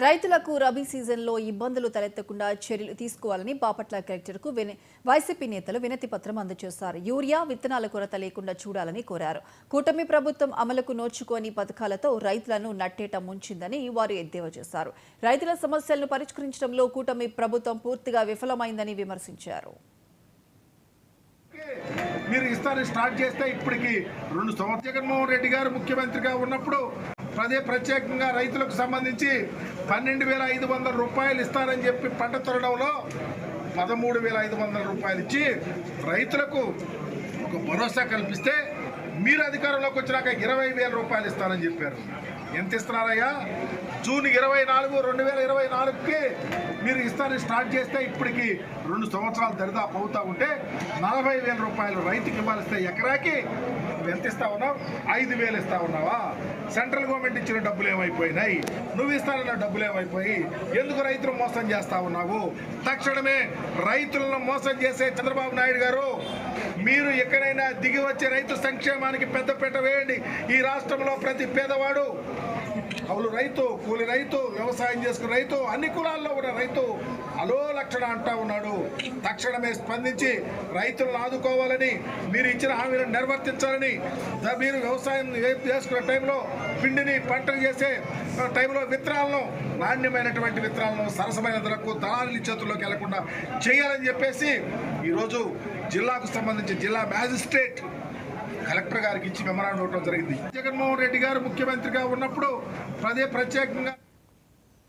రైతులకు రబీ సీజన్లో ఇబ్బందులు తలెత్తకుండా చర్యలు తీసుకోవాలని బాపట్ల కలెక్టర్కు వైసీపీ నేతలు వినతి పత్రం అందజేశారు. యూరియా విత్తనాల కొరత లేకుండా చూడాలని కోరారు. కూటమి ప్రభుత్వం అమలుకు నోచుకోని పథకాలతో రైతులను నట్టేట ముంచిందని వారు ఎద్దేవా చేశారు. రైతుల సమస్యలను పరిష్కరించడంలో కూటమి ప్రభుత్వం పూర్తిగా విఫలమైందని విమర్శించారు. మీరు ఇస్తారని స్టార్ట్ చేస్తే ఇప్పటికి 2 సంవత్సరాలు జగన్మోహన్ రెడ్డి గారు ముఖ్యమంత్రిగా ఉన్నప్పుడు ప్రత్యేకంగా రైతులకు సంబంధించి 12,500 రూపాయలు ఇస్తారని చెప్పి పంట తొలడంలో 13,500 రూపాయలు ఇచ్చి రైతులకు ఒక భరోసా కల్పిస్తే మీరు అధికారంలోకి వచ్చినాక 20,000 రూపాయలు ఇస్తారని చెప్పారు. ఎంత ఇస్తున్నారయ్యా? జూన్ 24, 2024కి మీరు ఇస్తారని స్టార్ట్ చేస్తే ఇప్పటికి 2 సంవత్సరాలు దరిదాపు అవుతా ఉంటే 40,000 రూపాయలు రైతుకి ఇవ్వాలిస్తే ఎకరాకి ఎంత ఇస్తా ఉన్నావు? 5,000 ఇస్తా ఉన్నావా? సెంట్రల్ గవర్నమెంట్ ఇచ్చిన డబ్బులు ఏమైపోయినాయి? నువ్వు ఇస్తానన్న డబ్బులు ఏమైపోయి? ఎందుకు రైతులు మోసం చేస్తా ఉన్నావు? తక్షణమే రైతులను మోసం చేసే చంద్రబాబు నాయుడు గారు, మీరు ఎక్కడైనా దిగి వచ్చే రైతు సంక్షేమానికి పెద్దపీట వేయండి. ఈ రాష్ట్రంలో ప్రతి పేదవాడు, కౌలు రైతు, కూలి రైతు, వ్యవసాయం చేసుకునే రైతు, అన్ని కులాల్లో ఉన్న రైతు అలో లక్షణ అంటా ఉన్నాడు. తక్షణమే స్పందించి రైతులను ఆదుకోవాలని, మీరు ఇచ్చిన హామీలను నిర్వర్తించాలని, మీరు వ్యవసాయం చేసుకునే టైంలో పిండిని పంటలు చేసే టైంలో విత్తనాలను, నాణ్యమైనటువంటి విత్తనాలను సరసమైన ధరకు దళారుల చేతుల్లోకి వెళ్లకుండా చేయాలని చెప్పేసి ఈరోజు జిల్లాకు సంబంధించి జిల్లా మ్యాజిస్ట్రేట్ కలెక్టర్ గారికి ఇచ్చి మెమరాండం ఇవ్వడం జరిగింది. జగన్మోహన్ రెడ్డి గారు ముఖ్యమంత్రిగా ఉన్నప్పుడు ప్రత్యేకంగా